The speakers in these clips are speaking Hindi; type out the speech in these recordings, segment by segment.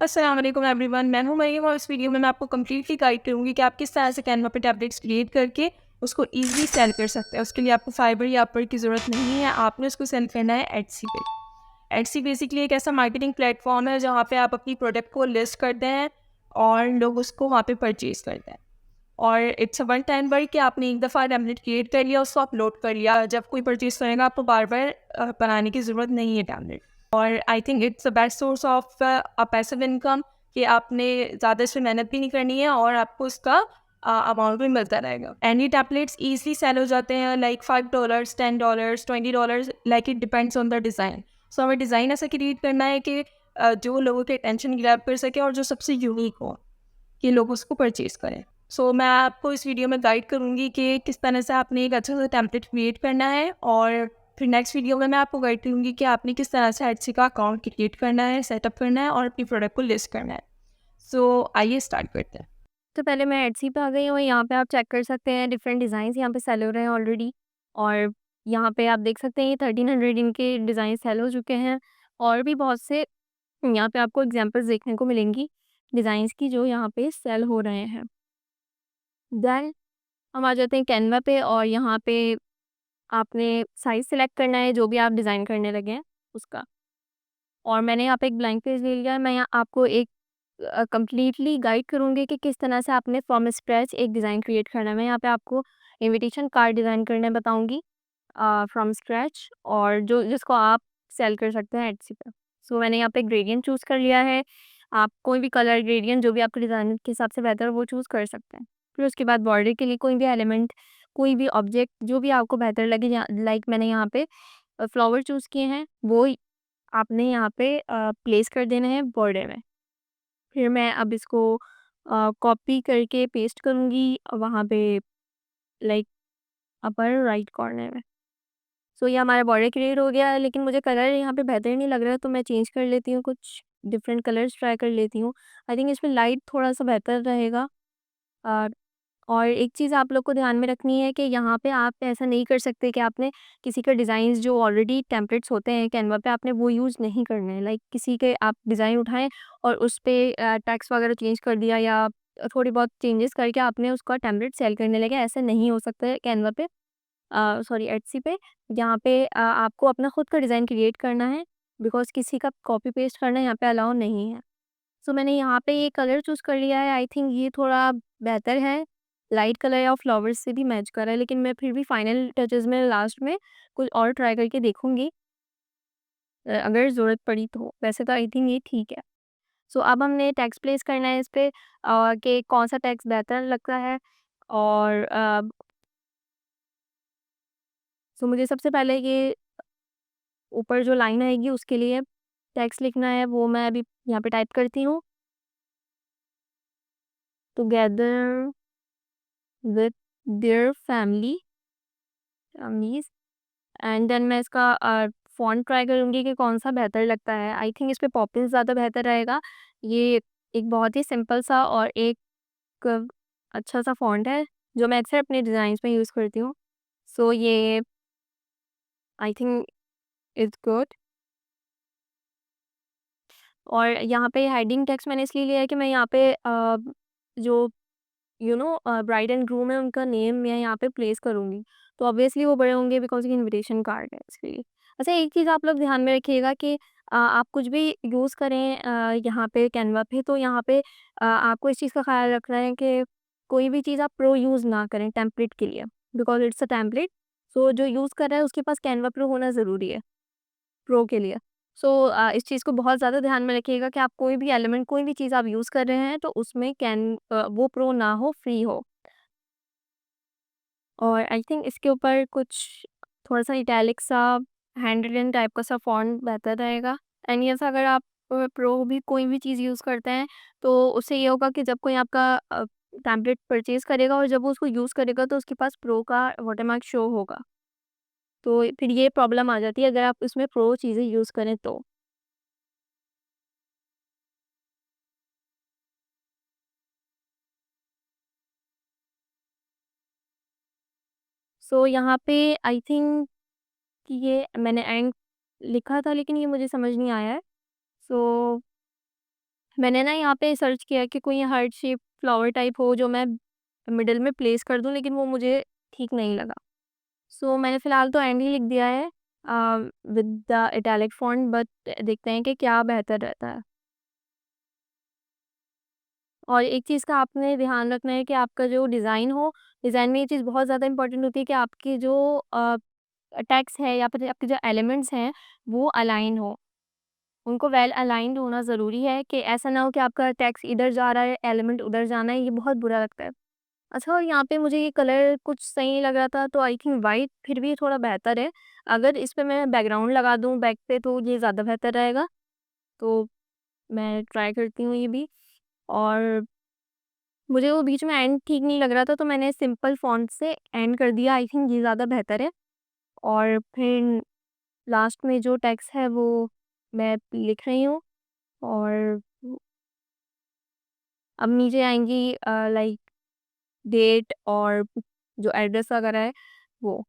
अस्सलाम वालेकुम एवरीवन, मैं हूँ मरीम और इस वीडियो में मैं आपको कम्प्लीटली गाइड करूँगी कि आप किस तरह से कैनवा पे टैबलेट्स क्रिएट करके उसको ईज़िली सेल कर सकते हैं। उसके लिए आपको फाइबर या अपवर की ज़रूरत नहीं है, आपने उसको सेल करना है एटसी पे। एटसी बेसिकली एक ऐसा मार्केटिंग प्लेटफॉर्म है जहाँ पे आप अपनी प्रोडक्ट को लिस्ट करते हैं और लोग उसको वहाँ पे परचेज़ करते हैं। और it's a one time work कि आपने एक दफ़ा टैबलेट क्रिएट कर लिया, उसको अपलोड कर लिया। जब कोई परचेज़ करेगा आपको बार-बार बनाने की ज़रूरत नहीं है टैबलेट। और आई think it's the best source of a passive income कि आपने ज़्यादा इसमें मेहनत भी नहीं करनी है और आपको उसका अमाउंट भी मिलता रहेगा। एनी टैबलेट्स ईज़िली सेल हो जाते हैं like $5, $10, $20 like it depends on the design. So हमें डिज़ाइन ऐसा क्रिएट करना है कि जो लोगों के अटेंशन ग्रैब कर सके और जो सबसे यूनिक हो, कि लोग उसको परचेज़ करें। सो मैं आपको इस वीडियो में गाइड करूँगी कि किस तरह से आपने एक अच्छा सा टेम्पलेट क्रिएट करना है और फिर नेक्स्ट वीडियो में मैं आपको गाइड करूँगी कि आपने किस तरह से एटसी का अकाउंट क्रिएट करना है, सेटअप करना है और अपनी प्रोडक्ट को लिस्ट करना है। सो आइए स्टार्ट करते हैं। तो पहले मैं एट्सी पे आ गई हूँ। यहाँ पे आप चेक कर सकते हैं डिफरेंट डिज़ाइंस यहाँ पे सेल हो रहे हैं ऑलरेडी। और यहाँ पे आप देख सकते हैं ये 1300 इनके डिज़ाइन सेल हो चुके हैं। और भी बहुत से यहाँ पे आपको एग्जांपल्स देखने को मिलेंगी डिज़ाइंस की जो यहाँ पे सेल हो रहे हैं। देन हम आ जाते हैं कैनवा पे और यहाँ पे आपने साइज़ सेलेक्ट करना है जो भी आप डिज़ाइन करने लगे हैं उसका। और मैंने यहाँ पे एक ब्लैंक पेज ले लिया है। मैं यहाँ आपको एक कंप्लीटली गाइड करूँगी कि किस तरह से आपने फ्रॉम स्क्रैच एक डिज़ाइन क्रिएट करना है। मैं यहाँ पे आपको इन्विटेशन कार्ड डिज़ाइन करना बताऊँगी फ्रॉम स्क्रैच, और जो जिसको आप सेल कर सकते हैं एट्सी पे। सो मैंने यहाँ पे ग्रेडियंट चूज़ कर लिया है। आप कोई भी कलर ग्रेडियंट जो भी आपके डिज़ाइन के हिसाब से बेहतर हो वो चूज़ कर सकते हैं। फिर उसके बाद बॉर्डर के लिए कोई भी एलिमेंट, कोई भी ऑब्जेक्ट जो भी आपको बेहतर लगे, लाइक मैंने यहाँ पे फ्लावर चूज़ किए हैं, वो आपने यहाँ पे प्लेस कर देना है बॉर्डर में। फिर मैं अब इसको कॉपी करके पेस्ट करूँगी वहाँ पे, लाइक अपर राइट कॉर्नर में। सो ये हमारा बॉर्डर क्रिएट हो गया है, लेकिन मुझे कलर यहाँ पे बेहतर नहीं लग रहा है तो मैं चेंज कर लेती हूँ, कुछ डिफरेंट कलर्स ट्राई कर लेती हूँ। आई थिंक इसमें लाइट थोड़ा-सा बेहतर रहेगा। अ और एक चीज़ आप लोग को ध्यान में रखनी है कि यहाँ पे आप ऐसा नहीं कर सकते कि आपने किसी का डिज़ाइंस जो ऑलरेडी टेम्पलेट्स होते हैं कैनवा पे, आपने वो यूज़ नहीं करने हैं। लाइक किसी के आप डिज़ाइन उठाएँ और उस पे टेक्स्ट वगैरह चेंज कर दिया या थोड़ी बहुत चेंजेस करके आपने उसका टेम्पलेट सेल करने लगे, ऐसा नहीं हो सकता है कैनवा पे, सॉरी एट्सी पे। यहाँ पे आपको अपना खुद का डिज़ाइन क्रिएट करना है, बिकॉज़ किसी का कॉपी पेस्ट करना यहाँ पे अलाउ नहीं है। सो मैंने यहाँ पे ये कलर चूज़ कर लिया है। आई थिंक ये थोड़ा बेहतर है, लाइट कलर या फ्लावर्स से भी मैच कर रहा है, लेकिन मैं फिर भी फाइनल टचेज़ में लास्ट में कुछ और ट्राई करके देखूँगी अगर ज़रूरत पड़ी तो। वैसे तो आई थिंक ये ठीक है। सो अब हमने टेक्स्ट प्लेस करना है इस पे, कि कौन-सा टेक्स्ट बेहतर लगता है। और सो मुझे सबसे पहले ये ऊपर जो लाइन आएगी उसके लिए टेक्स्ट लिखना है, वो मैं अभी यहाँ पे टाइप करती हूँ, together with their families. And then मैं इसका फ़ॉन्ट ट्राई करूँगी कि कौन-सा बेहतर लगता है। आई थिंक इस पे पॉपिंस ज़्यादा बेहतर रहेगा। ये एक बहुत ही सिंपल सा और एक अच्छा-सा फ़ॉन्ट है, जो मैं अक्सर अपने डिज़ाइन्स में यूज़ करती हूँ। सो ये आई थिंक इट्स गुड। और यहाँ पे हेडिंग टेक्स्ट मैंने इसलिए लिया है कि मैं यहाँ पे जो ब्राइड एंड ग्रूम है उनका नेम मैं यहाँ पे प्लेस करूँगी। तो ऑब्वियसली वो बड़े होंगे बिकॉज़ ये इन्विटेशन कार्ड है इसलिए। अच्छा, एक चीज़ आप लोग ध्यान में रखिएगा कि आप कुछ भी यूज़ करें यहाँ पे कैनवा पे, तो यहाँ पे आपको इस चीज़ का ख़्याल रखना है कि कोई भी चीज़ आप प्रो यूज़ ना करें टेम्पलेट के लिए, बिकॉज़ इट्स अ टेम्पलेट। सो जो यूज़ कर रहा है उसके पास कैनवा प्रो होना ज़रूरी है, प्रो के लिए। सो इस चीज़ को बहुत ज़्यादा ध्यान में रखिएगा कि आप कोई भी एलिमेंट, कोई भी चीज़ आप यूज़ कर रहे हैं तो उसमें वो प्रो ना हो, फ्री हो। और आई थिंक इसके ऊपर कुछ थोड़ा-सा इटैलिक सा, हैंड-रिटन टाइप का सा फ़ॉन्ट बेहतर रहेगा। एंड यस, अगर आप प्रो भी कोई भी चीज़ यूज़ करते हैं, तो उससे ये होगा कि जब कोई आपका टैबलेट परचेज़ करेगा और जब वो उसको यूज़ करेगा तो उसके पास प्रो का वाटरमार्क शो होगा। तो फिर ये प्रॉब्लम आ जाती है अगर आप इसमें प्रो चीज़ें यूज़ करें तो। सो यहाँ पे आई थिंक कि ये मैंने एंड लिखा था लेकिन ये मुझे समझ नहीं आया है। सो मैंने ना यहाँ पे सर्च किया कि कोई हार्ट शेप फ्लावर टाइप हो जो मैं मिडल में प्लेस कर दूँ, लेकिन वो मुझे ठीक नहीं लगा। सो मैंने फ़िलहाल तो एंड ही लिख दिया है with the italic font, but देखते हैं कि क्या बेहतर रहता है। और एक चीज़ का आपने ध्यान रखना है कि आपका जो डिज़ाइन में ये चीज़ बहुत ज़्यादा इम्पोर्टेंट होती है कि आपकी जो टेक्स्ट है या फिर आपके जो एलिमेंट्स हैं, वो अलाइन हो। उनको वेल अलाइन्ड होना ज़रूरी है कि ऐसा ना हो कि आपका टेक्स्ट इधर जा रहा है, एलिमेंट उधर जाना है, ये बहुत बुरा लगता है। अच्छा, और यहाँ पे मुझे ये कलर कुछ सही नहीं लग रहा था, तो आई थिंक व्हाइट फिर भी थोड़ा बेहतर है। अगर इस पे मैं बैकग्राउंड लगा दूँ बैक पे तो ये ज़्यादा बेहतर रहेगा। तो मैं ट्राई करती हूँ ये भी। और मुझे वो बीच में एंड ठीक नहीं लग रहा था, तो मैंने सिंपल फ़ॉन्ट से एंड कर दिया। आई थिंक ये ज़्यादा बेहतर है। और फिर लास्ट में जो टेक्स्ट है वो मैं लिख रही हूँ। और अब नीचे आएँगी लाइक डेट और जो एड्रेस वगैरह है वो।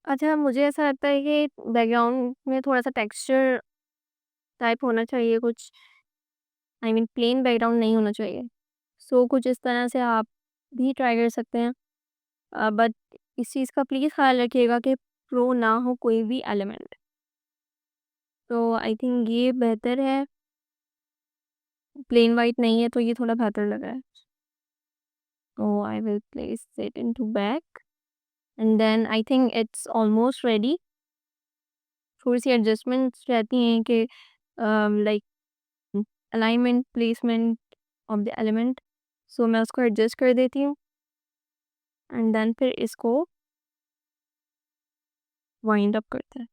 अच्छा, मुझे ऐसा लगता है कि बैकग्राउंड में थोड़ा-सा टेक्सचर टाइप होना चाहिए कुछ, आई मीन प्लेन बैकग्राउंड नहीं होना चाहिए। सो कुछ इस तरह से आप भी ट्राई कर सकते हैं। बट इस चीज़ का प्लीज़ ख़्याल रखिएगा कि प्रो ना हो कोई भी एलिमेंट। तो आई थिंक ये बेहतर है, प्लेन व्हाइट नहीं है तो ये थोड़ा बेहतर लग रहा है। तो I will place it into back and then I think it's almost ready. थोड़ी-सी एडजस्टमेंट्स रहती हैं कि like alignment, placement of the element. So मैं उसको एडजस्ट कर देती हूँ एंड देन फिर इसको वाइंड अप करते हैं।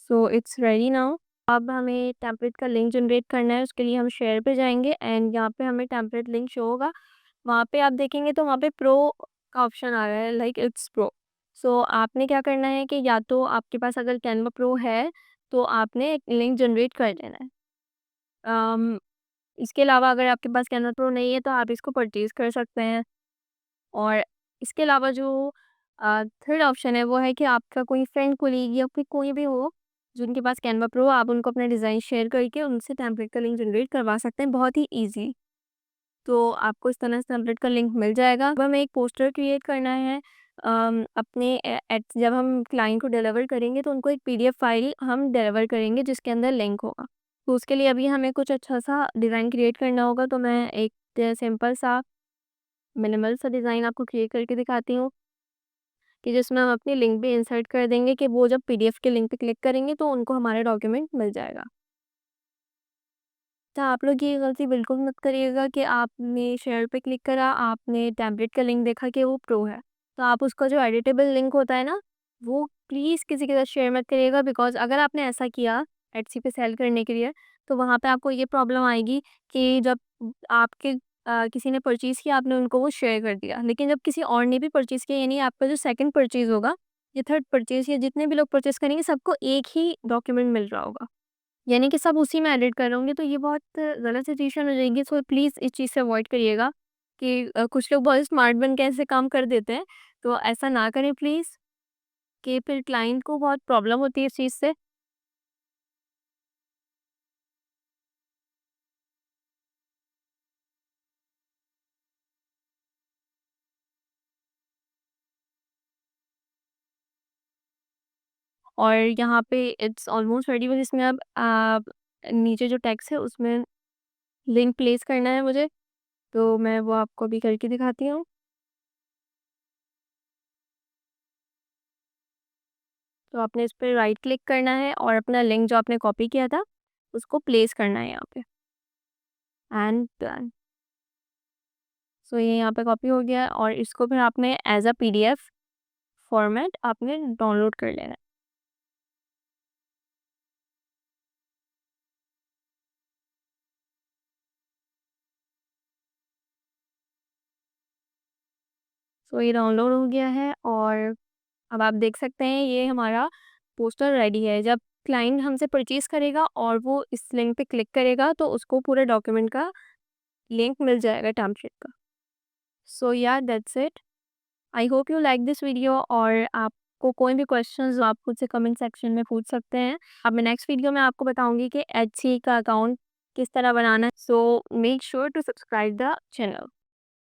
So it's ready now. अब हमें टेम्पलेट का लिंक जनरेट करना है, उसके लिए हम शेयर पे जाएँगे एंड यहाँ पे हमें टेम्पलेट लिंक शो होगा। वहाँ पे आप देखेंगे तो वहाँ पे प्रो का ऑप्शन आ रहा है, लाइक इट्स प्रो। सो आपने क्या करना है कि या तो आपके पास अगर कैनवा प्रो है, तो आपने एक लिंक जनरेट कर देना है। अम, इसके अलावा अगर आपके पास कैनवा प्रो नहीं है तो आप इसको परचेज़ कर सकते हैं। और इसके अलावा जो थर्ड ऑप्शन है वो है कि आपका कोई फ्रेंड, कोलीग या फिर कोई भी हो जिनके पास कैनवा प्रो, आप उनको अपना डिज़ाइन शेयर करके उनसे टेम्पलेट का लिंक जनरेट करवा सकते हैं, बहुत ही ईज़ी। तो आपको इस तरह से टेम्पलेट का लिंक मिल जाएगा। अब हमें एक पोस्टर क्रिएट करना है अपने जब हम क्लाइंट को डिलीवर करेंगे तो उनको एक पीडीएफ फाइल हम डिलीवर करेंगे जिसके अंदर लिंक होगा। तो उसके लिए अभी हमें कुछ अच्छा-सा डिज़ाइन क्रिएट करना होगा, तो मैं एक सिंपल सा मिनिमल सा डिज़ाइन आपको क्रिएट करके दिखाती हूँ कि जिसमें हम अपनी लिंक भी इंसर्ट कर देंगे कि वो जब पीडीएफ के लिंक पे क्लिक करेंगे तो उनको हमारा डॉक्यूमेंट मिल जाएगा। तो आप लोग ये गलती बिल्कुल मत करिएगा कि आपने शेयर पे क्लिक करा, आपने टेम्पलेट का लिंक देखा कि वो प्रो है, तो आप उसका जो एडिटेबल लिंक होता है ना, वो प्लीज़ किसी के साथ शेयर मत करिएगा, बिकॉज़ अगर आपने ऐसा किया एट्सी पे सेल करने के लिए, तो वहाँ पे आपको ये प्रॉब्लम आएगी कि जब आपके किसी ने परचेज़ किया, आपने उनको वो शेयर कर दिया। लेकिन जब किसी और ने भी परचेज़ किया, यानी आपका जो सेकंड परचेज़ होगा, या थर्ड परचेज़, या जितने भी लोग परचेज़ करेंगे, सबको एक ही डॉक्यूमेंट मिल रहा होगा। यानी कि सब उसी में एडिट कर रहे होंगे, तो ये बहुत गलत सिचुएशन हो जाएगी। सो प्लीज़ इस चीज़ से अवॉइड करिएगा कि कुछ लोग बहुत स्मार्ट बन के ऐसे काम कर देते हैं, तो ऐसा ना करें प्लीज़, कि फिर क्लाइंट को बहुत प्रॉब्लम होती है इस चीज़ से। और यहाँ पे इट्स ऑलमोस्ट रेडी, बस इसमें अब आप नीचे जो टेक्स्ट है उसमें लिंक प्लेस करना है मुझे, तो मैं वो आपको अभी करके दिखाती हूँ। तो आपने इस पे राइट क्लिक करना है और अपना लिंक जो आपने कॉपी किया था, उसको प्लेस करना है यहाँ पे, एंड डन। सो ये यहाँ पे कॉपी हो गया और इसको फिर आपने एज़ अ पीडीएफ फॉर्मेट आपने डाउनलोड कर लेना है। सो ये डाउनलोड हो गया है और अब आप देख सकते हैं ये हमारा पोस्टर रेडी है। जब क्लाइंट हमसे परचेज़ करेगा और वो इस लिंक पे क्लिक करेगा तो उसको पूरे डॉक्यूमेंट का लिंक मिल जाएगा टेम्पलेट का। सो या that's it. I hope you like this video, और आपको कोई भी क्वेश्चंस आप मुझसे कमेंट सेक्शन में पूछ सकते हैं। अब मैं नेक्स्ट वीडियो में आपको बताऊँगी कि एडसी का अकाउंट किस तरह बनाना है। So make sure to subscribe the channel.